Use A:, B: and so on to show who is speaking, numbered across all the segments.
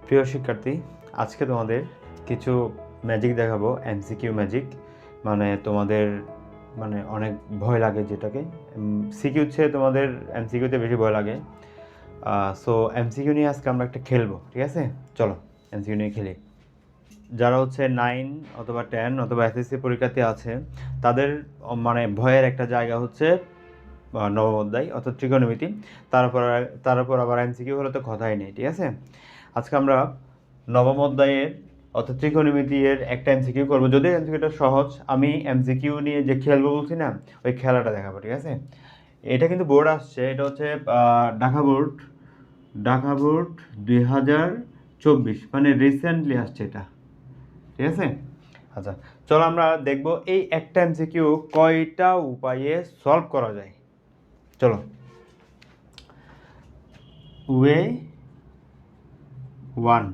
A: প্রিয় শিক্ষার্থী, আজকে তোমাদের কিছু ম্যাজিক দেখাবো, এমসিকিউ ম্যাজিক। মানে তোমাদের অনেক ভয় লাগে যেটাকে সিকিউ চেয়ে তোমাদের এমসিকিউতে বেশি ভয় লাগে। সো এমসিকিউ নিয়ে আজকে আমরা একটা খেলবো, ঠিক আছে? চলো এমসিকিউ নিয়ে খেলি। যারা হচ্ছে 9 অথবা 10 অথবা এসএসসি পরীক্ষার্থী আছে, তাদের ভয়ের একটা জায়গা হচ্ছে নবম অধ্যায় অর্থাৎ ত্রিকোণমিতি। তারপর আবার এমসিকিউ হলে তো কথাই নেই, ঠিক আছে? আজকে আমরা নবম অধ্যায়ের অর্থাৎ ত্রিকোণমিতির একটা এমসিকিউ করবো। যদি এমসিকিউটা সহজ, আমি এমসিকিউ নিয়ে যে খেলবো বলছি না, ওই খেলাটা দেখাবো, ঠিক আছে? এটা কিন্তু বোর্ড আসছে, এটা হচ্ছে ঢাকা বোর্ড 2024, মানে রিসেন্টলি আসছে এটা, ঠিক আছে? আচ্ছা, চলো আমরা দেখবো এই একটা এমসিকিউ কয়টা উপায়ে সলভ করা যায়। চলো, ওয়ে 1,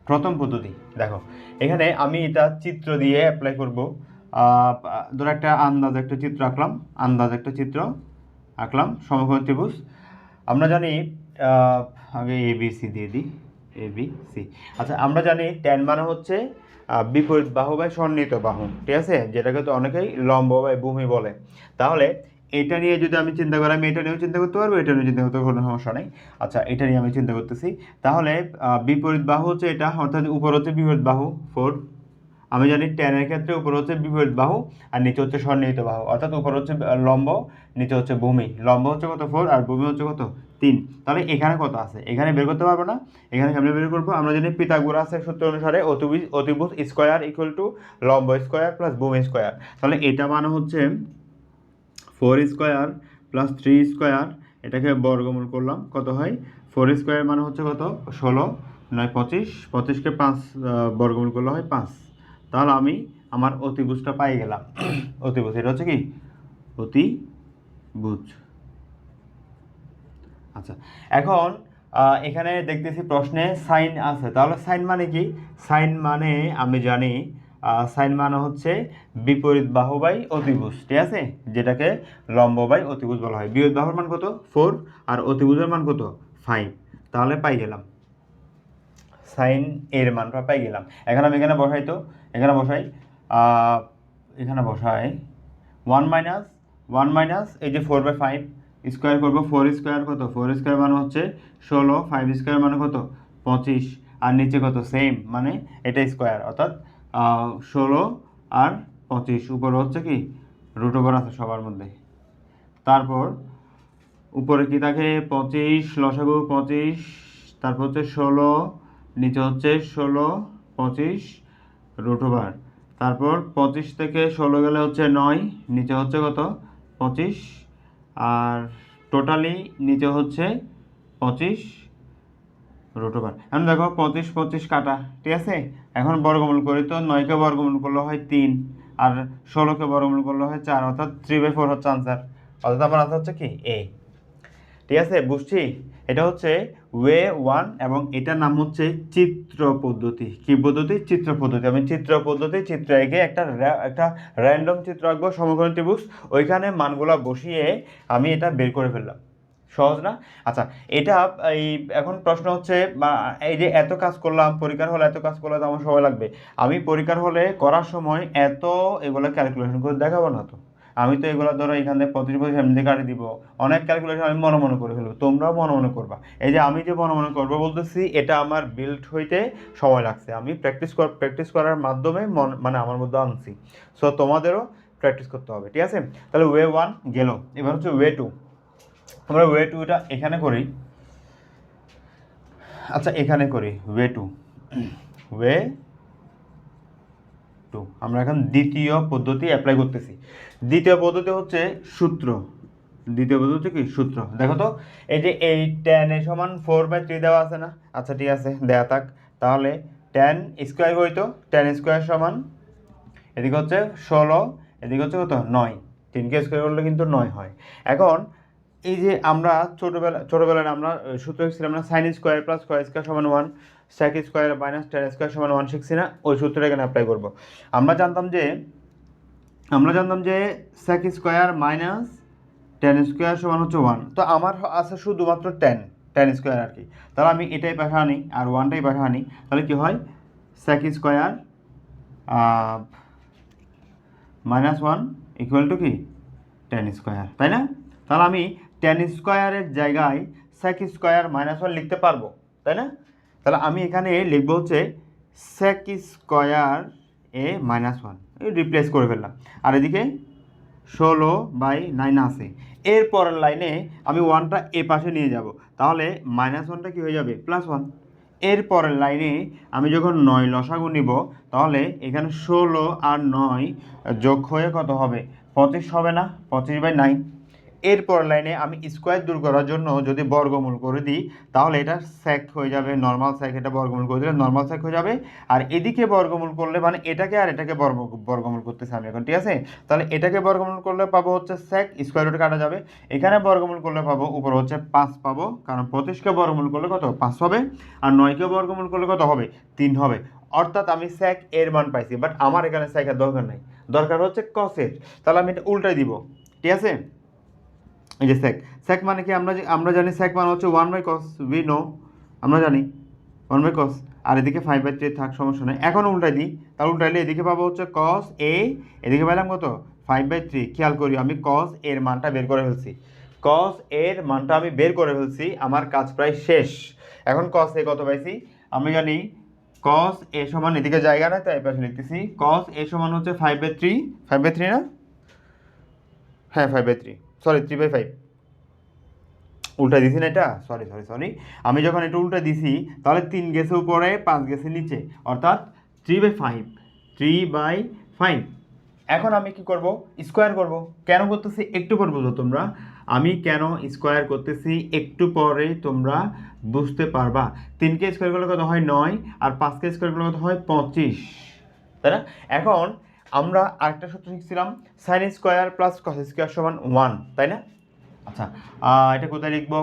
A: প্রথম পদ্ধতি। দেখো, এখানে আমি এটা চিত্র দিয়ে অ্যাপ্লাই করব। ধরো একটা চিত্র আঁকলাম সমকোণ ত্রিভুজ। আমরা জানি, আগে এ বি সি দিয়ে দিই, এ বি সি। আচ্ছা, আমরা জানি ট্যান মানে হচ্ছে বিপরীত বাহু বা সন্নিহিত বাহু, ঠিক আছে? যেটাকে তো অনেকেই লম্ব বা ভূমি বলে। তাহলে এটা নিয়ে যদি আমি চিন্তা করি, আমি এটা নিয়েও চিন্তা করতে পারবো, এটা নিয়েও চিন্তা করতে পারবো, কোনো সমস্যা নেই। আচ্ছা, এটা নিয়ে আমি চিন্তা করতেছি। তাহলে বিপরীত বাহু হচ্ছে এটা, অর্থাৎ উপর হচ্ছে বিপরীত বাহু 4। আমি জানি ট্যানের ক্ষেত্রে উপর হচ্ছে বিপরীত বাহু আর নিচে হচ্ছে সন্নিহিত বাহু, অর্থাৎ উপর হচ্ছে লম্ব, নিচে হচ্ছে ভূমি। লম্ব হচ্ছে কত 4 আর ভূমি হচ্ছে কত 3। তাহলে এখানে কত আছে এখানে বের করতে পারবো না, এখানে সামনে বের করবো। আমরা জানি পিথাগোরাসের সূত্র অনুসারে অতিভুজ স্কোয়ার ইকুয়াল টু লম্ব স্কোয়ার প্লাস ভূমি স্কোয়ার। তাহলে এটা মানে হচ্ছে 4 স্কোয়ার প্লাস 3 স্কোয়ার, এটাকে বর্গমূল করলাম, কত হয়? 4 স্কোয়ার মানে হচ্ছে কত 16, 9 25, 25কে 5 বর্গমূল করলে হয় 5। তাহলে আমি আমার অতিভুজটা পাই গেলাম। অতিভুজ এটা হচ্ছে কি অতিভুজ। আচ্ছা, এখন এখানে দেখতেছি প্রশ্নে সাইন আছে। তাহলে সাইন মানে কি? সাইন মানে আমি জানি সাইন মানে হচ্ছে বিপরীত বাহু বাই অতিভুজ, ঠিক আছে? যেটাকে লম্ব বাই অতিভুজ বলা হয়। বিপরীত বাহুর মান কত 4 আর অতিভুজের মান কত 5। তাহলে পাই গেলাম সাইন এর মানটা পাই গেলাম। এখন আমি এখানে বসাই, তো এখানে বসাই, এখানে বসাই 1 মাইনাস এই যে 4/5 স্কোয়ার করবো। 4 স্কোয়ার কত? 4 স্কোয়ার মানে হচ্ছে 16, 5 স্কোয়ার মানে কত 25, আর নিচে কত সেম, মানে এটা স্কোয়ার, অর্থাৎ 16 আর 25, উপরে হচ্ছে কি রুট ওভার আছে সবার মধ্যে। তারপর উপরে কি থাকে 25, লসাগু 25, তারপর হচ্ছে 16, নিচে হচ্ছে 16, 25 রুট ওভার। তারপর 25 থেকে 16 গেলে হচ্ছে 9, নিচে হচ্ছে কত 25, আর টোটালি নিচে হচ্ছে 25 রুট ওভার। এখন দেখো 25 25 কাটা, ঠিক আছে? এখন বর্গমূল করি, তো 9কে বর্গমূল করলে হয় 3 আর 16কে বর্গমূল করলে হয় 4, অর্থাৎ 3/4 হচ্ছে আনসার। অর্থাৎ আমার আনসার হচ্ছে কি এ, ঠিক আছে? বুঝছি। এটা হচ্ছে ওয়ে 1 এবং এটার নাম হচ্ছে চিত্র পদ্ধতি। কি পদ্ধতি? চিত্র পদ্ধতি। আমি চিত্র এঁকে একটা র্যান্ডম চিত্র আঁকবো সমকোণ ত্রিভুজ, ওইখানে মানগুলা বসিয়ে আমি এটা বের করে ফেললাম। সহজ না? আচ্ছা, এটা এই এখন প্রশ্ন হচ্ছে, বা এই যে এত কাজ করলাম পরীক্ষার হলে, এত কাজ করলে তো আমার সময় লাগবে। আমি পরীক্ষার হলে করার সময় এগুলো ক্যালকুলেশন করে দেখাবো না তো। আমি তো এগুলো ধরো এখান থেকে 25 এমনি কাটি দিব, অনেক ক্যালকুলেশন আমি মনে মনে করে ফেলবো, তোমরাও মনে মনে করবা। এই যে আমি যে মনে মনে করবো বলতেছি, এটা আমার বিল্ড হইতে সময় লাগছে, আমি প্র্যাকটিস করার মাধ্যমে আমার মধ্যে আনছি। সো তোমাদেরও প্র্যাকটিস করতে হবে, ঠিক আছে? তাহলে ওয়ে 1 গেল, এবার হচ্ছে ওয়ে 2। আমরা ওয়ে 2টা এখানে করি। আচ্ছা, এখানে করি ওয়ে 2। ওয়ে 2 আমরা এখন দ্বিতীয় পদ্ধতি অ্যাপ্লাই করতেছি। দ্বিতীয় পদ্ধতি হচ্ছে সূত্র। দ্বিতীয় পদ্ধতি হচ্ছে কি সূত্র। দেখো তো, এই যে এই tan এ সমান 4/3 দেওয়া আছে না? আচ্ছা, ঠিক আছে, দেওয়া থাক। তাহলে tan স্কোয়ার হইতো, tan স্কোয়ার সমান এদিকে হচ্ছে 16, এদিকে হচ্ছে কত 9, 3কে স্কোয়ার করলে কিন্তু 9 হয়। এখন এই যে আমরা ছোটোবেলায় আমরা সূত্র শিখছিলাম না, sine square plus square square সমান 1, sec square minus tan square সমান 1 শিখছি না? ওই সূত্রটা এখানে অ্যাপ্লাই করবো। আমরা জানতাম যে sec square minus tan square সমান হচ্ছে 1। তো আমার আছে শুধুমাত্র ট্যান, টেন স্কোয়ার আর কি। তাহলে আমি এটাই পাশে আনি আর ওয়ানটাই পাশে আনি, তাহলে কী হয় sec square minus one equal to কি টেন স্কোয়ার, তাই না? তাহলে আমি টেন স্কোয়ারের জায়গায় সেক স্কোয়ার মাইনাস ওয়ান লিখতে পারবো, তাই না? তাহলে আমি এখানে লিখবো হচ্ছে সেক স্কোয়ার এ মাইনাস ওয়ান, রিপ্লেস করে ফেললাম। আর এদিকে 16/9 আছে। এর পরের লাইনে আমি ওয়ানটা এ পাশে নিয়ে যাব, তাহলে মাইনাস ওয়ানটা কী হয়ে যাবে প্লাস ওয়ান। এর পরের লাইনে আমি যখন 9 লসাগু নিব, তাহলে এখানে 16 আর 9 যোগ হয়ে কত হবে 25 হবে না, 25/9। এরপর লাইনে আমি স্কোয়ার দূর করার জন্য যদি বর্গমূল করে দিই, তাহলে এটা সেক হয়ে যাবে নর্মাল সেক, এটা বর্গমূল করে দিলে নর্মাল সেক হয়ে যাবে। আর এদিকে বর্গমূল করলে মানে এটাকে আর এটাকে বর্গমূল করতেছি আমি এখন, ঠিক আছে? তাহলে এটাকে বর্গমূল করলে পাবো হচ্ছে সেক, স্কোয়ার রুট কাটা যাবে। এখানে বর্গমূল করলে পাবো উপর হচ্ছে 5 পাবো, কারণ 25কে বর্গমূল করলে কত 5 হবে, আর 9কে বর্গমূল করলে কত হবে 3 হবে। অর্থাৎ আমি সেক এর মান পাইছি, বাট আমার এখানে সেকের দরকার নাই, দরকার হচ্ছে কসের। তাহলে আমি এটা উল্টাই দিব, ঠিক আছে? এই যে সেক মানে কি আমরা জানি সেক মানে হচ্ছে 1/cos, উই নো, আমরা জানি 1/cos। আর এদিকে 5/3 থাক, সমস্যা নেই। এখন উল্টাই দিই, তাহলে উল্টাইলে এদিকে পাবো হচ্ছে cos a, এদিকে পেলাম কত 5/3। খেয়াল করি আমি cos এর মানটা বের করে ফেলছি, cos এর মানটা আমি বের করে ফেলছি, আমার কাজ প্রায় শেষ। এখন cos a কত পাইছি আমি জানি, cos a সমান এদিকে জায়গা না তাই পাশে লিখতেছি, cos a সমান হচ্ছে 5/3, 5/3 না, হ্যাঁ 5/3, সরি 3/5, উল্টা দিছি না এটা, সরি সরি সরি। আমি যখন এটা উল্টা দিছি তাহলে 3 গেছে উপরে 5 গেছে নিচে, অর্থাৎ 3/5, 3/5। এখন আমি কি করব স্কোয়ার করব। কেন করতেছি একটু পর বুঝো তোমরা, আমি কেন স্কোয়ার করতেছি একটু পরেই তোমরা বুঝতে পারবা। 3কে স্কোয়ার করলে কত হয় 9, আর 5কে স্কোয়ার করলে কত হয় 25, তাই না? এখন আমরা আরেকটা সূত্র শিখছিলাম sine square plus cos square সমান 1, তাই না? আচ্ছা, এটা কোথায় লিখবো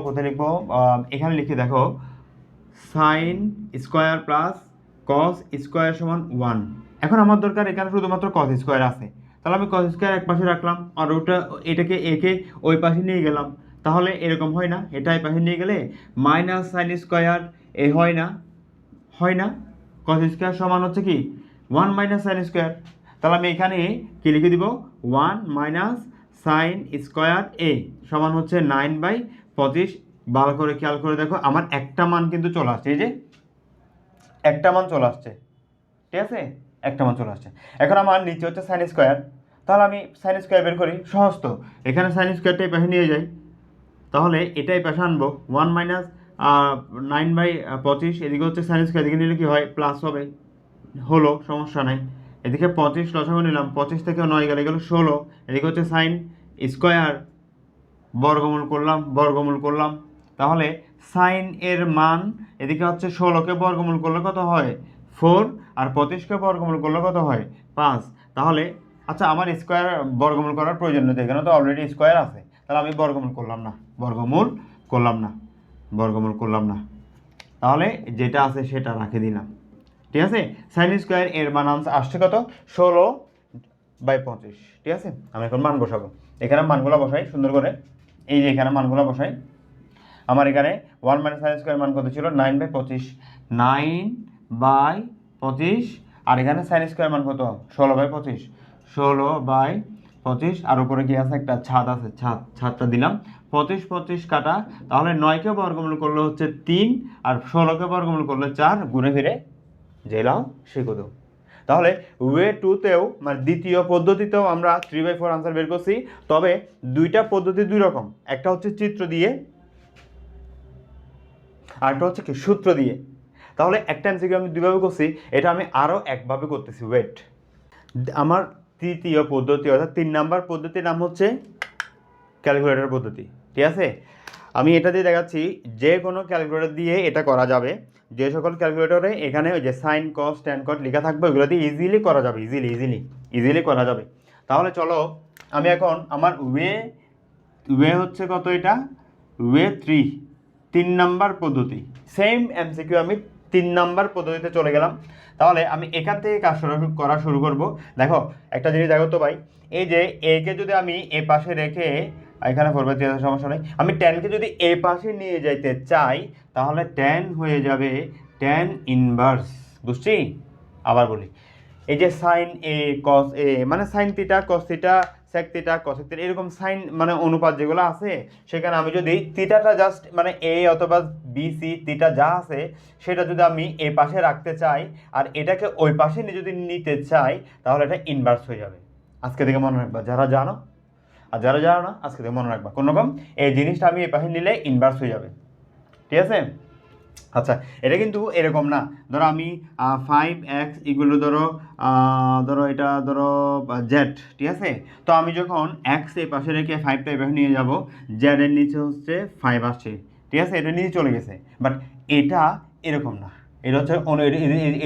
A: এখানে লিখে দেখো sign square plus cos square সমান 1। এখন আমার দরকার এখানে শুধুমাত্র কস স্কোয়ার আছে, তাহলে আমি কস স্কোয়ার এক পাশে রাখলাম আর এটাকে একে ওই পাশে নিয়ে গেলাম। তাহলে এরকম হয় না, এটা এই পাশে নিয়ে গেলে মাইনাস সাইন স্কোয়ার এ হয় না, হয় না, কস স্কোয়ার সমান হচ্ছে কি 1 মাইনাস সাইন স্কোয়ার। তাহলে আমি এখানে কি লিখে দিব 1 মাইনাস সাইন স্কোয়ার এ সমান হচ্ছে 9/25। ভালো করে খেয়াল করে দেখো আমার একটা মান কিন্তু চলে আসছে, এই যে একটা মান চলে আসছে, ঠিক আছে, একটা মান চলে আসছে। এখন আমার নিচে হচ্ছে সাইন স্কোয়ার, তাহলে আমি সাইন স্কোয়ার বের করি, সহজ তো। এখানে সাইন স্কোয়ারটাই পাশে নিয়ে যাই, তাহলে এটাই পাশে আনবো 1 মাইনাস 9/25, এদিকে হচ্ছে সাইন স্কোয়ার, এদিকে নিলে কি হয় প্লাস হবে, হলো সমস্যা নাই। এদিকে 25 লসাগু নিলাম, 25 থেকে 9 গেলে 16, এদিকে হচ্ছে সাইন স্কোয়ার বর্গমূল করলাম, তাহলে সাইন এর মান এদিকে হচ্ছে 16কে বর্গমূল করলে কত হয় 4, আর 25কে বর্গমূল করলে কত হয় 5। তাহলে আচ্ছা আমার স্কোয়ার বর্গমূল করার প্রয়োজন নেই, এখানে তো অলরেডি স্কোয়ার আছে, তাহলে আমি বর্গমূল করলাম না, তাহলে যেটা আছে সেটা রাখে দিলাম, ঠিক আছে? সাইন স্কোয়ার এর মান আসছে কত 16/25, ঠিক আছে? আমি এখন মান বসাবো, এখানে মানগুলো বসাই সুন্দর করে, এই যে এখানে মানগুলো বসাই। আমার এখানে 1 মাইনাস সাইন স্কোয়ার মান কত ছিল 9/25, 9/25, আর এখানে সাইন স্কোয়ার মান কত 16/25, 16/25, আর উপরে কি আছে একটা ছাদ আছে, ছাদটা দিলাম। 25 কাটা, তাহলে 9কে বর্গমূল করলে হচ্ছে 3, আর 16কে বর্গমূল করলে 4, ঘুরে ফিরে জেলাও শিখো দাও। তাহলে ওয়ে 2তেও মানে দ্বিতীয় পদ্ধতিতেও আমরা 3/4 আনসার বের করছি, তবে দুইটা পদ্ধতি দুই রকম, একটা হচ্ছে চিত্র দিয়ে আর একটা হচ্ছে কি সূত্র দিয়ে। তাহলে একটা এমসিকিউ আমি দুইভাবে করছি, এটা আমি আরও একভাবে করতেছি। ওয়েট, আমার তৃতীয় পদ্ধতি অর্থাৎ 3 নাম্বার পদ্ধতির নাম হচ্ছে ক্যালকুলেটর পদ্ধতি, ঠিক আছে? আমি এটা দিয়ে দেখাচ্ছি, যে কোনো ক্যালকুলেটর দিয়ে এটা করা যাবে। যে সকল ক্যালকুলেটরে এখানে ওই যে সাইন কস ট্যান কট লেখা থাকবে, ওইগুলো দিয়ে ইজিলি করা যাবে, ইজিলি করা যাবে। তাহলে চলো আমি এখন আমার ওয়ে হচ্ছে কত, এটা ওয়ে 3 নাম্বার পদ্ধতি, সেম এমসিকিউ আমি 3 নাম্বার পদ্ধতিতে চলে গেলাম। তাহলে আমি এখান থেকে কাজ করা শুরু করব। দেখো একটা জিনিস দেখো তো ভাই, এই যে একে যদি আমি এ পাশে রেখে এখানে 4/3 আছে, সমস্যা নেই। আমি ট্যানকে যদি এই পাশে নিয়ে যাইতে চাই তাহলে ট্যান হয়ে যাবে ট্যান ইনভার্স, বুঝছি? আবার বলি, এই যে সাইন এ কস এ মানে sine theta cos theta sec theta cosec theta এরকম সাইন মানে অনুপাত যেগুলো আছে, সেখানে আমি যদি থিটাটা জাস্ট মানে এ অথবা বি সি থিটা যা আছে সেটা যদি আমি এই পাশে রাখতে চাই আর এটাকে ওই পাশে যদি নিতে চাই তাহলে এটা ইনভার্স হয়ে যাবে। আজকে থেকে মনে রাখবা, যারা জানো আর যারা জানো না আজকে থেকে মনে রাখবা, কোনো রকম এই জিনিসটা আমি এই পাশে নিলে ইনভার্স হয়ে যাবে, ঠিক আছে? আচ্ছা, এটা কিন্তু এরকম না, ধরো আমি 5x এগুলো ধরো এটা ধরো জেড, ঠিক আছে? তো আমি যখন এক্স এই পাশে রেখে 5টা এই পাশে নিয়ে যাব, জেড এর নিচে হচ্ছে 5 আসছে, ঠিক আছে? এটা নিচে চলে গেছে, বাট এটা এরকম না, এটা হচ্ছে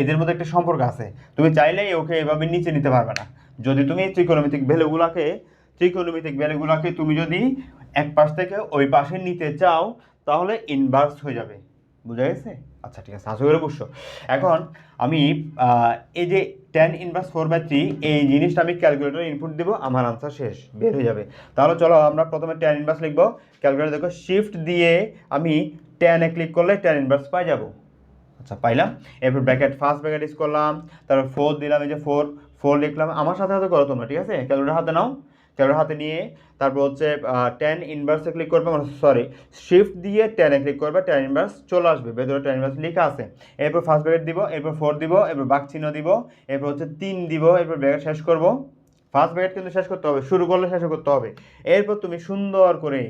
A: এদের মধ্যে একটা সম্পর্ক আছে, তুমি চাইলেই ওকে এভাবে নিচে নিতে পারবে না। যদি তুমি ত্রিকোণমিতিক ভ্যালুগুলোকে তুমি যদি এক পাশ থেকে ওই পাশে নিতে চাও তাহলে ইনভার্স হয়ে যাবে, বুঝা গেছে? আচ্ছা ঠিক আছে, আশা করে বুঝছো। এখন আমি এই যে tan ইনভার্স 4/3 এই জিনিসটা আমি ক্যালকুলেটরে ইনপুট দেবো, আমার আনসার শেষ, বের হয়ে যাবে। তাহলে চলো আমরা প্রথমে tan ইনভার্স লিখবো। ক্যালকুলেটর দেখো, শিফট দিয়ে আমি tan এ ক্লিক করলে tan ইনভার্স পাই যাব। আচ্ছা পাইলাম। এরপর ব্র্যাকেট, ফার্স্ট ব্র্যাকেট ইউজ করলাম, তারপর 4 দিলাম, এই যে 4 লিখলাম। আমার সাথে সাথে করো তোমরা, ঠিক আছে? ক্যালকুলেটর হাতে নাও, ক্যালকুলেটর হাতে নিয়ে তারপর হচ্ছে tan ইনভার্সে ক্লিক করবে, মানে সরি শিফট দিয়ে tan এ ক্লিক করবে, tan ইনভার্স চলে আসবে, ভেতরে tan ইনভার্স লেখা আছে। এরপর ফার্স্ট ব্র্যাকেট দিব, এরপর 4 দিব, এরপর বাক চিহ্ন দিব, এরপর হচ্ছে 3 দিব, এরপর ব্র্যাকেট শেষ করব। ফার্স্ট ব্র্যাকেট কিন্তু শেষ করতে হবে, শুরু করলে শেষ করতে হবে। এরপর তুমি সুন্দর করে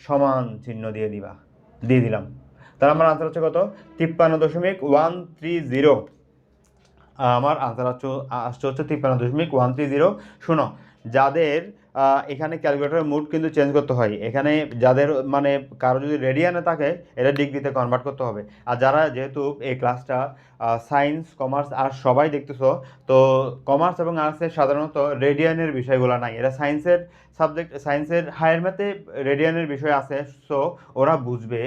A: সমান চিহ্ন দিয়ে দিলাম। তাহলে আমার আনসার হচ্ছে কত? 53.130। আমার আনসার আসছে হচ্ছে 53.130। শোনো, যাদের এখানে ক্যালকুলেটরের মুড কিন্তু চেঞ্জ করতে হয়, এখানে যাদের মানে কারো যদি রেডিয়ানে থাকে এটা ডিগ্রিতে কনভার্ট করতে হবে। আর যারা যেহেতু এই ক্লাসটা সায়েন্স কমার্স আর্টস সবাই দেখতেছো, তো কমার্স এবং আর্টসের সাধারণত রেডিয়ানের বিষয়গুলো নাই, এরা সায়েন্সের সাবজেক্ট, সায়েন্সের হায়ার ম্যাথে রেডিয়ানের বিষয় আছে, সো ওরা বুঝবে।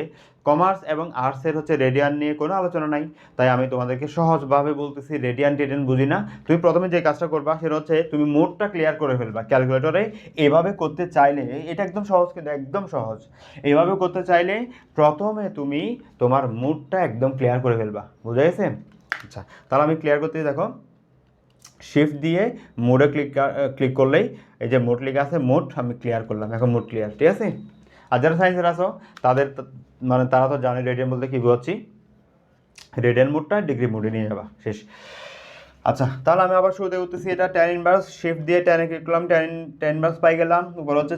A: কমার্স এবং আর্টসের হচ্ছে রেডিয়ান নিয়ে কোনো আলোচনা নাই, তাই আমি তোমাদেরকে সহজভাবে বলতেছি, রেডিয়ান টেডিয়ান বুঝি না। তুমি প্রথমে যে কাজটা করবা সেটা হচ্ছে তুমি মোডটা ক্লিয়ার করে ফেলবা ক্যালকুলেটরে। এভাবে করতে চাইলে এটা একদম সহজ, কিন্তু একদম সহজ। এভাবে করতে চাইলে প্রথমে তুমি তোমার মোডটা একদম ক্লিয়ার করে ফেলবা, বুঝা গেছে? আচ্ছা, তাহলে আমি ক্লিয়ার করতে, দেখো শিফট দিয়ে মোডে ক্লিক করলেই এই যে মোড লেখা আছে, মোড আমি ক্লিয়ার করলাম, এখন মোড ক্লিয়ার, ঠিক আছে? আর যারা সায়েন্সের আসো তাদের মানে তারা তো জানে রেডিয়ান বলতে কী বোঝাচ্ছি, রেডিয়ান মোডটা ডিগ্রি মোডে নিয়ে যাবা, শেষ। আচ্ছা, তাহলে আমি আবার শুরুতে করতেছি, এটা tan ইনভার্স, শিফট দিয়ে tan এ ক্লিক করলাম, tan ইনভার্স পাই গেলাম। উপর হচ্ছে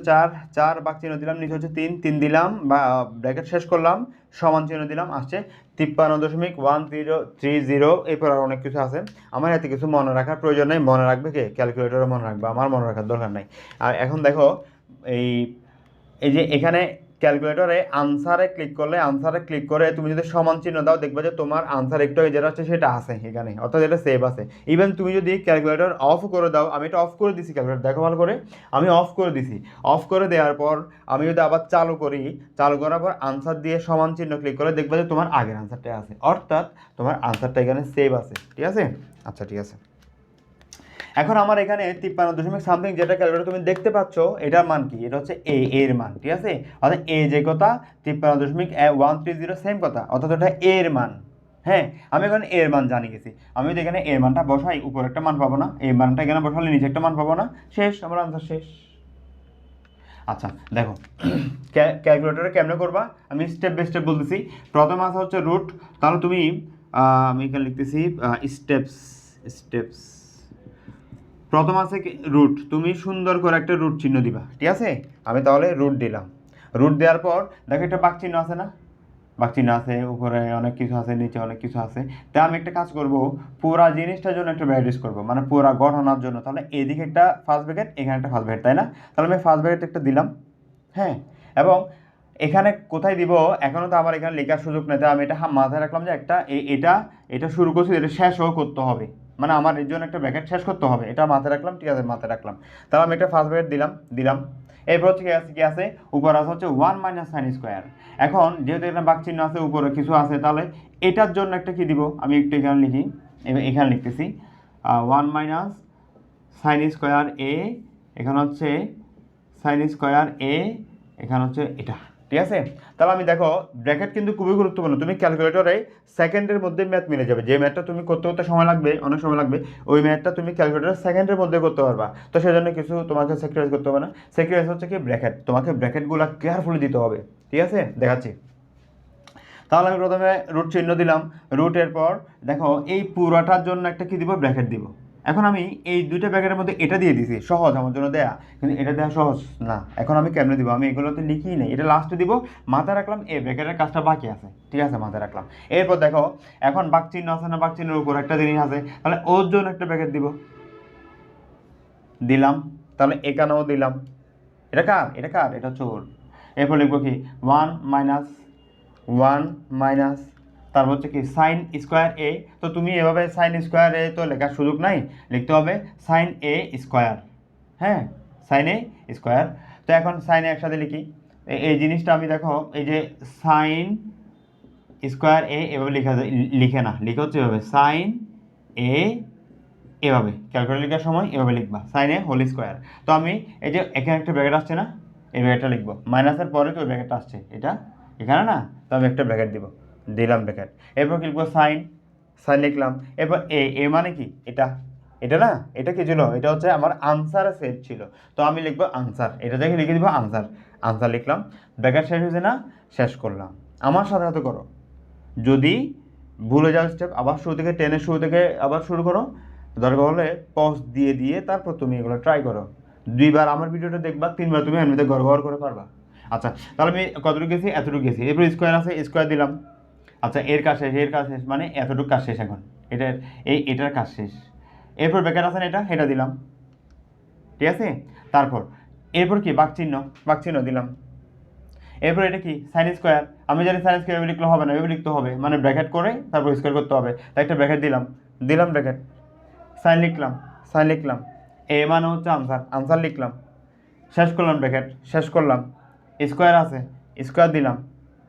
A: 4 বাক চিহ্ন দিলাম, নিচে হচ্ছে 3 দিলাম, বা ব্র্যাকেট শেষ করলাম, সমান চিহ্ন দিলাম, আসছে 53.1030। এরপর আর অনেক কিছু আছে, আমার এত কিছু মনে রাখার প্রয়োজন নেই, মনে রাখবে কে? ক্যালকুলেটরে মনে রাখবে, আমার মনে রাখার দরকার নাই। আর এখন দেখো, এই এই যে এখানে ক্যালকুলেটরে আনসারে ক্লিক করলে, আনসারে ক্লিক করে তুমি যদি সমান চিহ্ন দাও, দেখবে যে তোমার আনসার একটু যেটা আছে সেটা আছে এখানে, অর্থাৎ এটা সেভ আছে। ইভেন তুমি যদি ক্যালকুলেটর অফ করে দাও, আমি এটা অফ করে দিছি, ক্যালকুলেটর দেখো ভালো করে, আমি অফ করে দিছি। অফ করে দেওয়ার পর আমি যদি আবার চালু করি, চালু করার পর আনসার দিয়ে সমান চিহ্ন ক্লিক করে দেখবে যে তোমার আগের আনসারটা আছে, অর্থাৎ তোমার আনসারটা এখানে সেভ আছে, ঠিক আছে? আচ্ছা ঠিক আছে। এখন আমার এখানে 53.সামথিং যেটা ক্যালকুলেটর তুমি দেখতে পাচ্ছ, এটার মান কি? এটা হচ্ছে এর মান, ঠিক আছে? অর্থাৎ যে কথা 53.130 সেম কথা, অর্থাৎ এটা এর মান। হ্যাঁ, আমি এখন এর মান জানি গেছি, আমি যদি এখানে এর মানটা বসাই, উপর একটা মান পাবো না, এই মানটা এখানে বসালে নিচে একটা মান পাবো না, শেষ, আমার আনসার শেষ। আচ্ছা দেখো, ক্যালকুলেটরে কেমনে করবা আমি স্টেপ বাই স্টেপ বলতেছি। প্রথম আছে হচ্ছে রুট, তাহলে তুমি আমি এখানে লিখতেছি স্টেপস। প্রথম আছে রুট, তুমি সুন্দর করে একটা রুট চিহ্ন দিবা, ঠিক আছে? আমি তাহলে রুট দিলাম। রুট দেওয়ার পর দেখো একটা বাক চিহ্ন আছে না, বাক চিহ্ন আছে, উপরে অনেক কিছু আছে, নিচে অনেক কিছু আছে। তাই আমি একটা কাজ করব, পুরা জিনিসটার জন্য একটা ব্র্যাকেট ইউজ করবো, মানে পুরা গঠনার জন্য। তাহলে এদিকে একটা ফার্স্ট ব্র্যাকেট, এখানে একটা ফার্স্ট ব্র্যাকেট, তাই না? তাহলে আমি ফার্স্ট ব্র্যাকেট একটা দিলাম, হ্যাঁ। এবং এখানে কোথায় দিব এখনও তো আমার এখানে লেখার সুযোগ নেই, তাই আমি এটা মাথায় রাখলাম যে একটা এটা শুরু করছি, এটা শেষও করতে হবে, মানে আমার এর জন্য একটা ব্র্যাকেট শেষ করতে হবে, এটা মাথায় রাখলাম, ঠিক আছে? মাথায় রাখলাম। তাহলে আমি একটা ফার্স্ট ব্র্যাকেট দিলাম। এরপর হচ্ছে কি আছে উপর আছে হচ্ছে 1 - sin স্কোয়ার। এখন যেহেতু এখানে বাক চিহ্ন আছে, উপরে কিছু আছে, তাহলে এটার জন্য একটা কি দিব, আমি একটু এখানে লিখি, এখানে লিখতেছি 1 - sin স্কোয়ার এ, এখানে হচ্ছে sin স্কোয়ার এ এখানে হচ্ছে এটা, ঠিক আছে। তাহলে আমি দেখো ব্র্যাকেট কিন্তু খুবই গুরুত্বপূর্ণ। তুমি ক্যালকুলেটরে সেকেন্ডের মধ্যে ম্যাথ মিলে যাবে, যে ম্যাথটা তুমি করতে করতে সময় লাগবে, অনেক সময় লাগবে, ওই ম্যাথটা তুমি ক্যালকুলেটরে সেকেন্ডের মধ্যে করতে পারবা। তো সেজন্য কিছু তোমাকে স্যাক্রিফাইস করতে হবে না। স্যাক্রিফাইস হচ্ছে কি ব্র্যাকেট, তোমাকে ব্র্যাকেটগুলো কেয়ারফুলি দিতে হবে, ঠিক আছে। দেখাচ্ছি। তাহলে আমি প্রথমে রুট চিহ্ন দিলাম, রুটের পর দেখো এই পুরোটার জন্য একটা কি দিব, ব্র্যাকেট দিব। এখন আমি এই দুইটা ব্র্যাকেটের মধ্যে এটা দিয়ে দিছি, সহজ আমার জন্য দেয়া, কিন্তু এটা দেওয়া সহজ না। এখন আমি কেমনে দিব, আমি এগুলোতে লিখি নেই, এটা লাস্টে দিব, মাথায় রাখলাম এই ব্র্যাকেটের কাজটা বাকি আছে, ঠিক আছে, মাথায় রাখলাম। এরপর দেখো এখন বাক চিহ্ন আছে না, বাক চিহ্নের উপর একটা জিনিস আছে, তাহলে ওর জন্য একটা ব্র্যাকেট দিব, দিলাম। তাহলে এখানেও দিলাম, এটা কার, এটা কার, এটা চোর। এরপর লিখবো কি 1 - তারপর হচ্ছে কি সাইন স্কোয়ার এ। তো তুমি এভাবে সাইন স্কোয়ার এ তো লেখার সুযোগ নাই, লিখতে হবে সাইন এ স্কোয়ার। হ্যাঁ, সাইন এ স্কোয়ার। তো এখন সাইন এ একসাথে লিখি, এই জিনিসটা আমি দেখো এই যে সাইন স্কোয়ার এ এভাবে লেখা যায়, লিখে না, লিখে হচ্ছে এভাবে সাইন এ, এভাবে ক্যালকুলেটর লেখার সময় এভাবে লিখবা সাইন এ হোল স্কোয়ার। তো আমি এই যে এখানে একটা ব্র্যাকেট আসছে না, এই ব্র্যাকেটটা লিখবো, মাইনাসের পরে তো ওই ব্র্যাকেটটা আসছে, এটা এখানে না, তো আমি একটা ব্র্যাকেট দিব, দিলাম ব্র্যাকেট। এরপর কি লিখবো সাইন, সাইন লিখলাম। এরপর এ, এ মানে কি এটা, এটা না, এটা কি ছিল, এটা হচ্ছে আমার আনসারের সেট ছিল, তো আমি লিখবো আনসার, এটা জায়গায় লিখে দিব আনসার, আনসার লিখলাম। ব্র্যাকেট শেষ হয়েছে না, শেষ করলাম। আমার সাথে সাথে করো, যদি ভুলে যাও স্টেপ আবার শুরু থেকে, টেনের শুরু থেকে আবার শুরু করো, দরকার হলে পজ দিয়ে দিয়ে তারপর তুমি এগুলো ট্রাই করো। 2বার আমার ভিডিওটা দেখবা, 3বার তুমি এমনিতে গড় করে পারবা। আচ্ছা, তাহলে আমি কতটুকু গেছি, এতটুকু গেছি। এরপর স্কোয়ার আছে, স্কোয়ার দিলাম। আচ্ছা, এর কাজ শেষ, এর কাজ শেষ, মানে এতটুকু কাজ শেষ এখন, এটার এটার কাজ শেষ। এরপর ব্যাকেট আছে না, এটা দিলাম, ঠিক আছে। তারপর এরপর কি বাক চিহ্ন দিলাম। এরপর এটা কি সাইন স্কোয়ার, আমি জানি সাইন স্কোয়ার এভাবে লিখলে হবে না, এভাবে লিখতে হবে, মানে ব্র্যাকেট করে তারপর স্কোয়ার করতে হবে, তাই একটা ব্র্যাকেট দিলাম, দিলাম ব্র্যাকেট, সাইন লিখলাম, সাইন লিখলাম, এ মানে হচ্ছে আনসার, আনসার লিখলাম, শেষ করলাম ব্র্যাকেট, শেষ করলাম, স্কোয়ার আছে, স্কোয়ার দিলাম,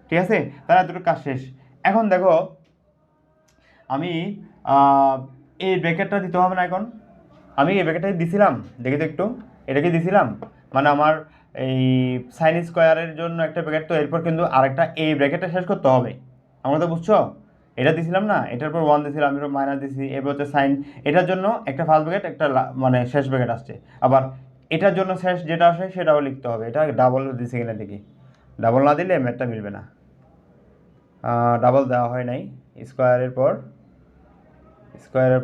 A: ঠিক আছে। তাহলে দুটো কাজ শেষ। এখন দেখো আমি এই ব্র্যাকেটটা দিতে হবে না, এখন আমি এই ব্র্যাকেটটা দিছিলাম, দেখি তো একটু, এটা কি দিছিলাম, মানে আমার এই সাইন স্কোয়ারের জন্য একটা ব্র্যাকেট, তো এরপর কিন্তু আরেকটা এই ব্র্যাকেটটা শেষ করতে হবে, আমরা তো বুঝছো, এটা দিছিলাম না, এটার পর 1 দিছিলাম, এরপর মাইনাস দিছি, এরপর হচ্ছে সাইন, এটার জন্য একটা ফার্স্ট ব্র্যাকেট, একটা মানে শেষ ব্র্যাকেট আসছে, আবার এটার জন্য শেষ যেটা আসে সেটাও লিখতে হবে। এটা ডাবল দিছি কিনা দেখি, ডাবল না দিলে ম্যাথটা মিলবে না, ডাবল দেওয়া হয় নাই, স্কোয়ারের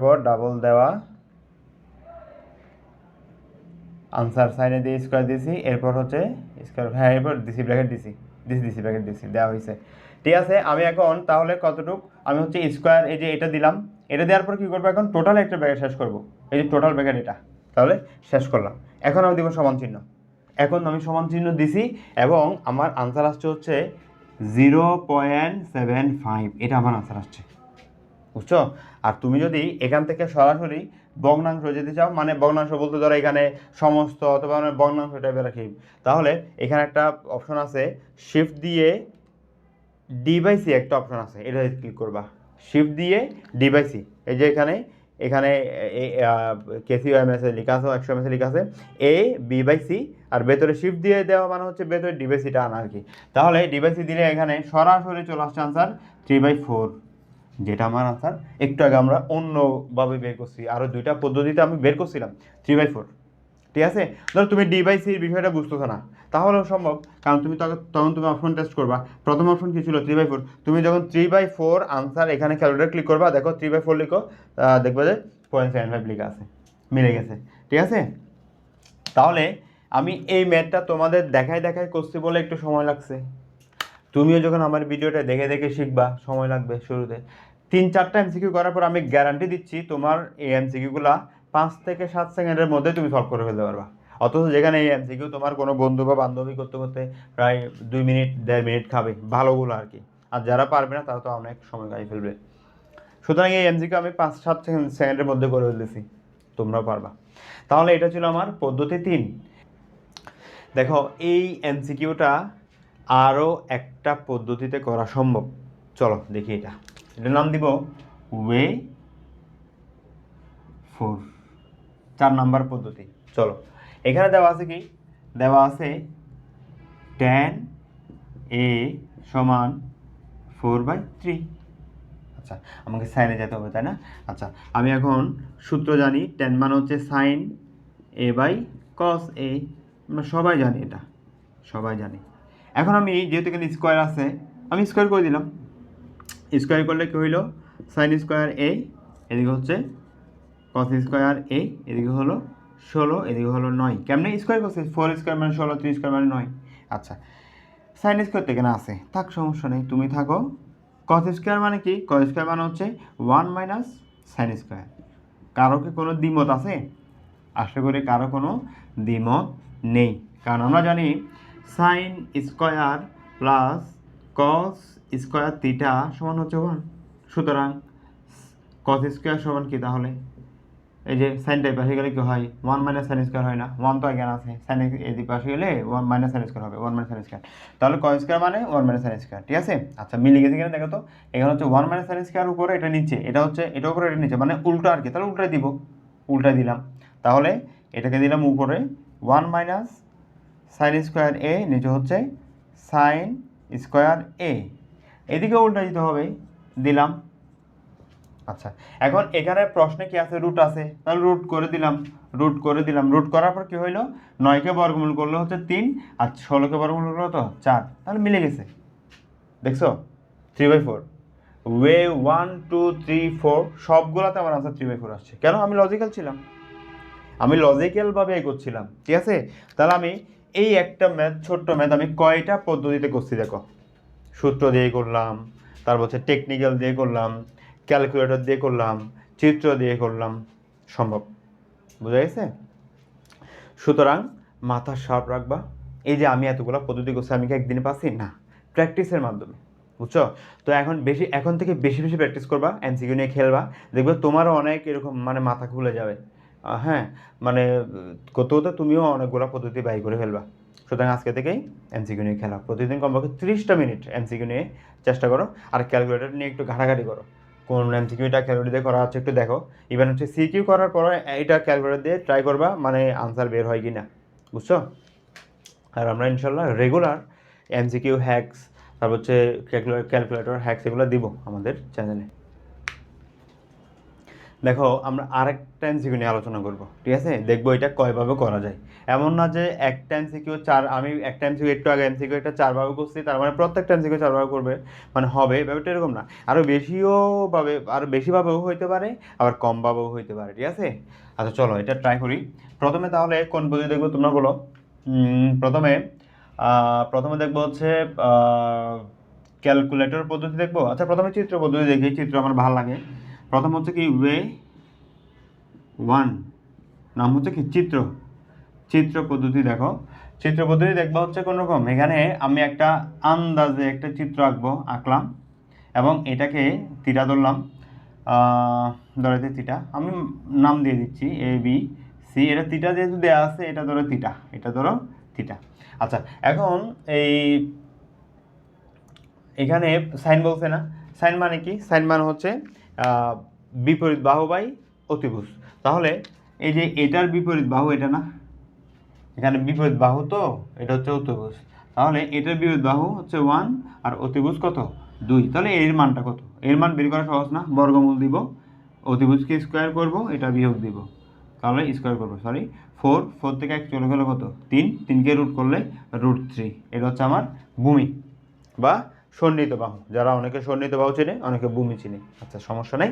A: পর ডাবল দেওয়া, আনসার সাইনে দিয়ে স্কোয়ার দিয়েছি, এরপর হচ্ছে স্কোয়ার, হ্যাঁ এরপর দিছি ব্র্যাকেট দিছি ব্র্যাকেট দিছি, দেওয়া হয়েছে, ঠিক আছে। আমি এখন তাহলে কতটুক, আমি হচ্ছে স্কোয়ার এই যে এটা দিলাম, এটা দেওয়ার পর কী করবো, এখন টোটাল একটা ব্র্যাকেট শেষ করবো, এই যে টোটাল ব্র্যাকেট এটা, তাহলে শেষ করলাম। এখন আমি দিব সমান চিহ্ন, এখন আমি সমান চিহ্ন দিছি, এবং আমার আনসার আসছে হচ্ছে 0.75, এটা আমার আনসার আসছে, বুঝছো। আর তুমি যদি এখান থেকে সরাসরি ভগ্নাংশ যেতে চাও, মানে ভগ্নাংশ বলতে ধরো এখানে সমস্ত অথবা মানে ভগ্নাংশ টাইপের রাখি, তাহলে এখানে একটা অপশন আছে, শিফট দিয়ে ডি/সি একটা অপশন আছে, এটা ক্লিক করবা, শিফট দিয়ে ডি/সি, এই যে এখানে এখানে KCOMS লেখা আছে, 100 লেখা আছে A/B/C, আর ভেতরে শিফট দিয়ে দেওয়া মানে হচ্ছে ভেতরে ডি/সিটা আনা আর কি। তাহলে ডি/সি দিলে এখানে সরাসরি চলে আসছে আনসার 3/4, যেটা আমার আনসার। একটু আগে আমরা অন্যভাবে বের করছি, আরও 2টা পদ্ধতিতে আমি বের করছিলাম 3/4, ঠিক আছে। ধরো তুমি ডি/সির বিষয়টা বুঝতেছো না, তাহলেও সম্ভব, কারণ তুমি তখন তুমি অপশন টেস্ট করবা। প্রথম অপশন কী ছিল, 3/4, তুমি যখন 3/4 আনসার এখানে ক্যালকুলেটর ক্লিক করবা, দেখো 3/4 লিখো, দেখবে যে 0.75 লেখা আছে, মিলে গেছে, ঠিক আছে। তাহলে আমি এই ম্যাথটা তোমাদের দেখায় করছি বলে একটু সময় লাগছে, তুমিও যখন আমার ভিডিওটা দেখে দেখে শিখবা সময় লাগবে শুরুতে। 3-4টা এমসিকিউ করার পর আমি গ্যারান্টি দিচ্ছি তোমার এই এমসিকিউগুলা 5 থেকে 7 সেকেন্ডের মধ্যে তুমি সলভ করে ফেলতে পারবা। অথচ যেখানে এই এমসিকিউ তোমার কোনো বন্ধু বা বান্ধবী করতে করতে প্রায় 2 মিনিট 1.5 মিনিট খাবে ভালোগুলো আর কি, আর যারা পারবে না তারা তো অনেক সময় খাই ফেলবে। সুতরাং এই এমসিকিউ আমি 5-7 সেকেন্ডের মধ্যে করে ফেলতেছি, তোমরাও পারবা। তাহলে এটা ছিল আমার পদ্ধতি 3। দেখো এই এমসিকিউটা আরও একটা পদ্ধতিতে করা সম্ভব, চলো দেখি। এটার নাম দিব ওয়ে 4, 4 নাম্বার পদ্ধতি। চলো এখানে দেওয়া আছে কি, দেওয়া আছে tan a সমান 4/3। আচ্ছা, আমাকে সাইনে যেতে হবে তাই না? আচ্ছা, আমি এখন সূত্র জানি, tan মান হচ্ছে sin a/cos a, আমরা সবাই জানি, এটা সবাই জানি। এখন আমি যেহেতু এখানে স্কোয়ার আছে, আমি স্কোয়ার করে দিলাম। স্কোয়ার করলে কি হইল? sin স্কোয়ার a, এদিকে হচ্ছে cos স্কোয়ার a, এদিকে হলো 16, এদিকে হলো 9। কেমনে স্কোয়ার করছে? 4 স্কোয়ার মানে 16, 3 স্কোয়ার মানে 9। আচ্ছা, সাইন স্কোয়ার তো এখানে আছে, থাক, সমস্যা নেই, তুমি থাকো। cos স্কোয়ার মানে কি? cos স্কোয়ার মানে হচ্ছে 1 মাইনাস সাইন স্কোয়ার। কারো কি কোনো দ্বিমত আছে? আশা করি কারো কোনো দ্বিমত নেই, কারণ আমরা জানি sign square plus cos square theta সমান হচ্ছে 1। সুতরাং cos স্কোয়ার সমান কি তাহলে? এই যে সাইন টাইপ পাশে গেলে কি হয়? 1 মাইনাস সাইন স্কোয়ার হয় না? 1 তো আগে আছে, সাইন এদিকে পাশে গেলে 1 মাইনাস সাইন স্কোয়ার হবে, 1 মাইনাস সাইন স্কোয়ার। তাহলে cos স্কোয়ার মানে 1 মাইনাস সাইন স্কোয়ার, ঠিক আছে? আচ্ছা, মিলে গেছে কিনা দেখো তো। এখানে হচ্ছে 1 মাইনাস সাইন স্কোয়ার উপরে, এটা নিচে, এটা হচ্ছে এটা উপরে, এটা নিচে, মানে উল্টা আর কি। তাহলে উল্টাই দিব, উল্টাই দিলাম। তাহলে এটাকে দিলাম উপরে 1 মাইনাস সাইন স্কোয়ার এ, নিচে হচ্ছে সাইন স্কোয়ার এ, এদিকে উল্টা দিতে হবে, দিলাম। আচ্ছা, এখন এখানে প্রশ্নে কি আছে? রুট আছে, তাহলে রুট করে দিলাম, রুট করে দিলাম। রুট করার পর কি হইলো? 9কে বর্গমূল করলে হচ্ছে 3, আর 16কে বর্গমূল করলে তো 4, তাহলে মিলে গেছে। দেখছো? 3/4। ওয়ে 1 2 3 4 সবগুলোতে আমার আনসার 3/4 আসছে। কেন? আমি লজিক্যাল ছিলাম, আমি লজিক্যালভাবে এগোচ্ছিলাম, ঠিক আছে? তাহলে আমি এই একটা ম্যাথ, ছোট্ট ম্যাথ, আমি কয়টা পদ্ধতিতে করছি দেখো। সূত্র দিয়ে করলাম, তারপর হচ্ছে টেকনিক্যাল দিয়ে করলাম, ক্যালকুলেটর দিয়ে করলাম, চিত্র দিয়ে করলাম, সম্ভব। বুঝা গেছে? সুতরাং মাথা শার্প রাখবা। এই যে আমি এতগুলো পদ্ধতি করছি, আমি কি একদিনে পাচ্ছি না, প্র্যাকটিসের মাধ্যমে, বুঝছো? তো এখন থেকে বেশি বেশি প্র্যাকটিস করবা, এমসিকিউ নিয়ে খেলবা, দেখবে তোমারও অনেক এরকম মানে মাথা খুলে যাবে। হ্যাঁ, মানে করতে করতে তুমিও অনেকগুলো পদ্ধতি বাই করে ফেলবা। সুতরাং আজকে থেকেই এমসিকিউ নিয়ে খেলা, প্রতিদিন কমপক্ষে 30টা মিনিট এমসিকিউ নিয়ে চেষ্টা করো, আর ক্যালকুলেটর নিয়ে একটু ঘাটাঘাটি করো। কোন এমসিকিউটা ক্যালকুলেটর দিয়ে করা হচ্ছে একটু দেখো। ইভেন হচ্ছে সিকিউ করার পরে এটা ক্যালকুলেটর দিয়ে ট্রাই করবা, মানে আনসার বের হয় কি না, বুঝছো? আর আমরা ইনশাল্লাহ রেগুলার এমসিকিউ হ্যাকস, তারপর হচ্ছে ক্যালকুলেটর হ্যাকস, এগুলো দিব আমাদের চ্যানেলে। দেখো, আমরা আরেকটা এমসিকিউ নিয়ে আলোচনা করব, ঠিক আছে? দেখবো এটা কয়ভাবে করা যায়। এমন না যে একটা এমসিকিউ আমি একটা এমসিকিউ একটু আগে এমসিকিউ একটা 4ভাবে করছি, তার মানে প্রত্যেকটা এমসিকিউ 4ভাবে করবে মানে হবে, ব্যাপারটা এরকম না। আরও বেশিভাবেও হইতে পারে, আবার কমভাবেও হইতে পারে, ঠিক আছে? আচ্ছা, চলো এটা ট্রাই করি। প্রথমে তাহলে কোন পদ্ধতি দেখবো তোমরা বলো? প্রথমে দেখবো হচ্ছে ক্যালকুলেটর পদ্ধতি দেখবো। আচ্ছা, প্রথমে চিত্র পদ্ধতি দেখি, চিত্র আমার ভালো লাগে। প্রথম হচ্ছে কি ওয়ে 1, নাম হচ্ছে কি চিত্র পদ্ধতি। দেখো, চিত্র পদ্ধতি দেখবা হচ্ছে কোন রকম। এখানে আমি একটা আন্দাজে একটা চিত্র আঁকলাম, এবং এটাকে থিটা ধরলাম, ধরাতে থিটা, আমি নাম দিয়ে দিচ্ছি এ বি সি। এটা থিটা যেহেতু দেওয়া আছে, এটা ধরো থিটা, এটা ধরো থিটা। আচ্ছা, এখন এখানে সাইন বলছে না? সাইন মানে কি? সাইন মানে হচ্ছে বিপরীত বাহু বাই অতিভুজ। তাহলে এই যে এটার বিপরীত বাহু এটা না, এখানে বিপরীত বাহু, তো এটা হচ্ছে অতিভুজ। তাহলে এটার বিপরীত বাহু হচ্ছে 1, আর অতিভুজ কত? 2। তাহলে এর মানটা কত? এর মান বের করা সহজ না? বর্গমূল দিব, অতিভুজকে স্কোয়ার করব, এটা বিয়োগ দিব, তাহলে স্কোয়ার করবো, সরি 4 থেকে 1 চলে গেল কত? 3, 3কে রুট করলে √3। এটা হচ্ছে আমার ভূমি বা সন্নিহিত বাহু। যারা অনেকে সন্নিহিত বাহু চিনে, অনেকে ভূমি চিনে। আচ্ছা, সমস্যা নেই।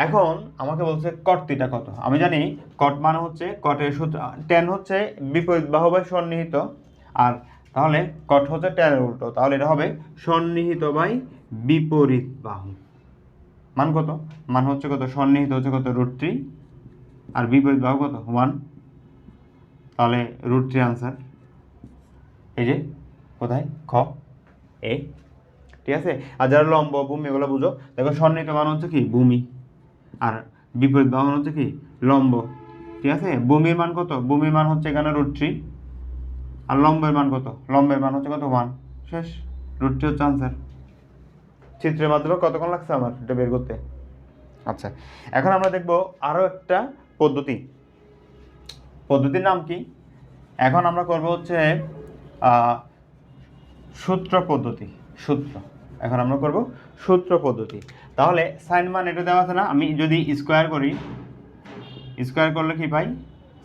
A: এখন আমাকে বলছে কট থিটা কত। আমি জানি কট মানে হচ্ছে, কটের সূত্র ট্যান হচ্ছে বিপরীত বাহু বাই সন্নিহিত, আর তাহলে কট হচ্ছে ট্যানের উল্টো, তাহলে এটা হবে সন্নিহিত বাই বিপরীত বাহু। মান কত? মান হচ্ছে কত? সন্নিহিত হচ্ছে কত? √3, আর বিপরীত বাহু কত? 1। তাহলে √3 আনসার। এই যে কোথায়? খ, এ, ঠিক আছে? আর যারা লম্ব ভূমি এগুলো বুঝো, দেখো সন্নিহিত মান হচ্ছে কি? ভূমি, আর বিপরীত বাহু হচ্ছে কি? লম্ব, ঠিক আছে? ভূমির মান কত? ভূমির মান হচ্ছে এখানে √3, আর লম্বের মান কত? লম্বের মান হচ্ছে কত? 1। শেষ, √3 হচ্ছে আনসার। চিত্রের মাধ্যমে কতক্ষণ লাগছে আমার এটা বের করতে? আচ্ছা, এখন আমরা দেখব আরও একটা পদ্ধতি। পদ্ধতির নাম কি? এখন আমরা করব হচ্ছে সূত্র পদ্ধতি, সূত্র। এখন আমরা করব সূত্র পদ্ধতি। তাহলে সাইন মান এটা দেওয়া আছে না, আমি যদি স্কোয়ার করি, স্কোয়ার করলে কি পাই,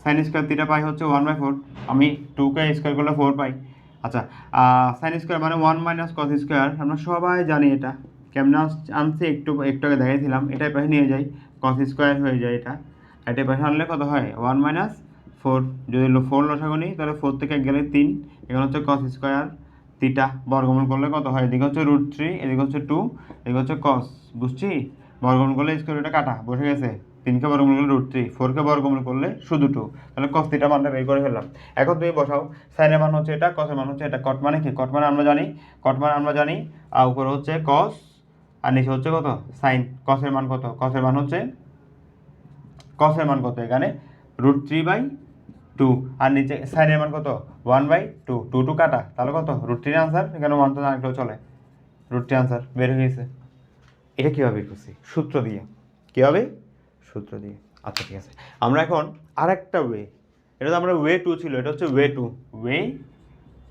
A: সাইন স্কোয়ার থিটা পাই হচ্ছে 1/4, আমি 2কে স্কোয়ার করলে 4 পাই। আচ্ছা, সাইন স্কোয়ার মানে 1 মাইনাস কস স্কোয়ার, আমরা সবাই জানি এটা কেমন আনছি, একটু আগে দেখাইছিলাম। এটাই পাশে নিয়ে যাই, কস স্কোয়ার হয়ে যায় এটা, এটাই পাশে আনলে কত হয় 1 মাইনাস 4, যদি 4 লসাগু নিই তাহলে 4 থেকে গেলে 3, এখানে হচ্ছে কস স্কোয়ার থিটা, বর্গমূল করলে কত হয়, এদিকে হচ্ছে √3, এদিকে হচ্ছে 2, এদিকে হচ্ছে কস, বুঝছি, বর্গমূল করলে স্কোয়ার এটা কাটা বসে গেছে, 3কে বর্গমূল করলে √3, 4কে বর্গমূল করলে শুধু 2, তাহলে কস থিটা মানটা বের করে ফেললাম। এখন তুমি বসাও, সাইনের মান হচ্ছে এটা, কসের মান হচ্ছে এটা। কট মানে কি, কট মানে আমরা জানি আর উপরে হচ্ছে কস আর নিচে হচ্ছে কত সাইন। কসের মান কত, কসের মান এখানে √3/2, আর নিচে সাইনের মান কত 1/2, 2 কাটা, তাহলে কত √3 আনসার, এখানে 1 তো না রাখলেও চলে, √3 আনসার বের হয়ে গেছে। এটা কীভাবে করছি, সূত্র দিয়ে, কীভাবে, সূত্র দিয়ে। আচ্ছা ঠিক আছে, আমরা এখন আরেকটা ওয়ে, এটা তো আমরা ওয়ে 2 ছিল, এটা হচ্ছে ওয়ে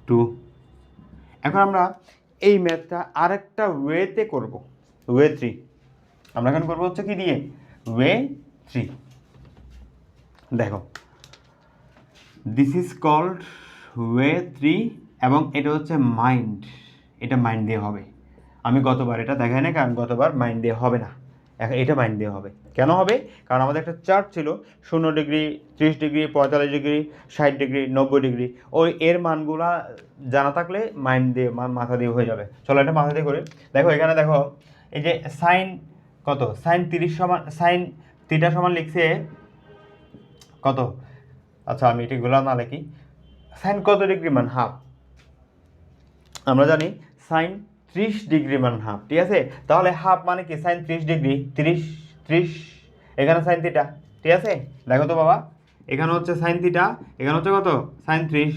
A: 2। এখন আমরা এই ম্যাথটা আরেকটা ওয়েতে করব, ওয়ে 3। আমরা এখন করবো হচ্ছে কি দিয়ে, ওয়ে 3। দেখো, দিস ইজ কল্ড ওয়ে 3, এবং এটা হচ্ছে মাইন্ড, এটা মাইন্ড দিয়ে হবে। আমি গতবার এটা দেখাই না, কারণ গতবার মাইন্ড দিয়ে হবে না, এখন এটা মাইন্ড দিয়ে হবে। কেন হবে, কারণ আমাদের একটা চার্ট ছিল 0 degree, 30 degree, 45 degree, 60 degree, 90 degree, ওই এর মানগুলা জানা থাকলে মাইন্ড দিয়ে মাথা দিয়ে হয়ে যাবে। চলো এটা মাথা দিয়ে করে দেখো। এখানে দেখো, এই যে সাইন কত, সাইন 30 সমান, সাইন থিটা সমান লিখছে কত, আচ্ছা আমি এটিগুলো না লিখি, সাইন কত ডিগ্রি মান হাফ, আমরা জানি সাইন 30 ডিগ্রি মান হাফ, ঠিক আছে। তাহলে হাফ মানে কি, সাইন 30 ডিগ্রি, 30, এখানে সাইন থিটা, ঠিক আছে। দেখো তো বাবা, এখানে হচ্ছে সাইন থিটা, এখানে হচ্ছে কত সাইন 30,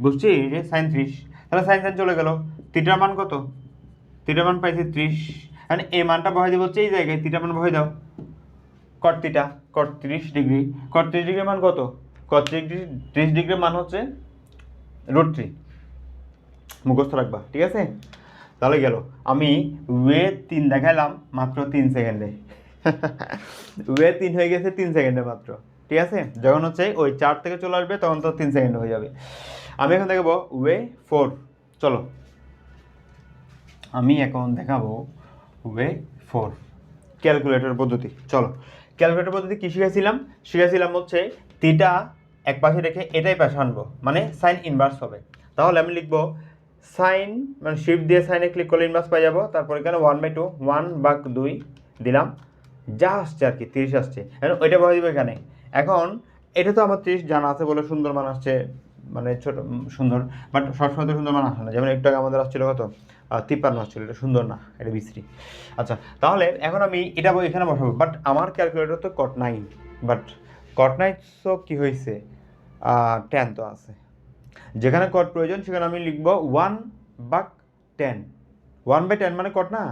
A: বুঝছি, এই যে সাইন 30, তাহলে সাইন চলে গেল, থিটার মান কত, থিটার মান পাইছি 30, মানে এই মানটা বহাই দেবো হচ্ছে এই জায়গায়, থিটার মান বহাই দাও, কট থিটা, কট 30 ডিগ্রি, কট 30 ডিগ্রির মান কত, কট 30 ডিগ্রির মান হচ্ছে √3, মুখস্থ রাখবা, ঠিক আছে। তাহলে গেল, আমি ওয়ে 3 দেখাইলাম মাত্র 3 সেকেন্ডে, ওয়ে 3 হয়ে গেছে 3 সেকেন্ডে মাত্র, ঠিক আছে। যখন হচ্ছে ওই 4 থেকে চলে আসবে তখন তো 3 সেকেন্ড হয়ে যাবে। আমি এখন দেখাবো ওয়ে 4, চলো আমি এখন দেখাবো ওয়ে 4, ক্যালকুলেটর পদ্ধতি। চলো, ক্যালকুলেটর পদ্ধতি কী শিখেছিলাম হচ্ছে থিটা এক পাশে রেখে এটাই পাশে আনবো, মানে সাইন ইনভার্স হবে। তাহলে আমি লিখবো সাইন, মানে শিফট দিয়ে সাইনে ক্লিক করলে ইনভার্স পাই যাবো, তারপর এখানে 1/2, 1/2 দিলাম, যা আসছে আর কি 30 আসছে, ওইটা বলে দিব এখানে। এখন এটা তো আমার 30 জানা আছে বলে সুন্দর মান আসছে, মানে ছোট সুন্দর, বাট সবসময় তো সুন্দর মান আসে না। যেমন একটু আগে আমাদের আসছিল কত 53 আসছিল, এটা সুন্দর না, এটা বিশ্রী। আচ্ছা, তাহলে এখন আমি এটা এখানে বসাবো, বাট আমার ক্যালকুলেটর তো কট নাই, বাট কট নাই, সো কী হয়েছে, 10 তো আছে, যেখানে কট প্রয়োজন সেখানে আমি লিখবো 1/10, 1/10 মানে কট না,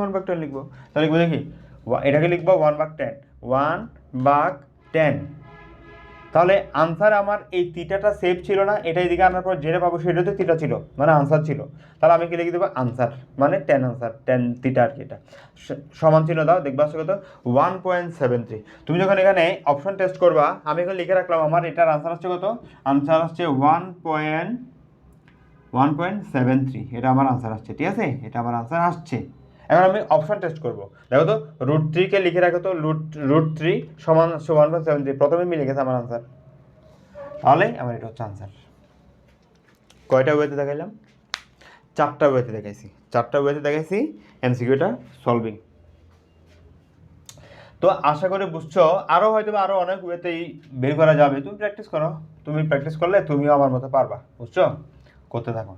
A: 1/10 লিখবো। তাহলে লিখবো দেখি, এটাকে লিখবো 1/10, 1/10। তাহলে আনসার আমার এই থিটাটা সেভ ছিল না, এটা এদিকে আনার পর যেটা পাবো সেটা তো থিটা ছিল, মানে আনসার ছিল। তাহলে আমি কি লিখে দেবো আনসার, মানে 10 আনসার, 10 থিটা আর কি, এটা সমান চিহ্ন দাও, দেখবা আসছে কত 1.73। তুমি যখন এখানে অপশন টেস্ট করবা, আমি এখন লিখে রাখলাম আমার এটার আনসার আসছে কত, আনসার আসছে 1.73, এটা আমার আনসার আসছে, ঠিক আছে, এটা আমার আনসার আসছে। এখন আমি অপশন টেস্ট করবো, দেখো তো √3কে লিখে রাখো তো, √3 সমান 1.73, প্রথমে মিলে গেছে আমার আনসার, তাহলে আমার এটা হচ্ছে আনসার। কয়টা ওয়েতে দেখাইলাম, 4টা ওয়েতে দেখাইছি এমসিকিউটা সলভিং। তো আশা করে বুঝছো, আরও হয়তো আরও অনেক ওয়েতেই বের করা যাবে, তুমি প্র্যাকটিস করো, তুমি প্র্যাকটিস করলে তুমিও আমার মতো পারবা, বুঝছো, করতে থাকো।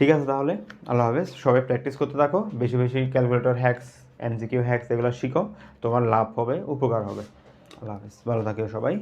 A: ঠিক আছে, তাহলে আল্লাহ হাফেজ, সবাই প্র্যাকটিস করতে থাকো, বেশি বেশি ক্যালকুলেটর হ্যাকস, এমসিকিউ হ্যাকস এগুলো শিখো, তোমার লাভ হবে, উপকার হবে। আল্লাহ হাফেজ, ভালো থাকিও সবাই।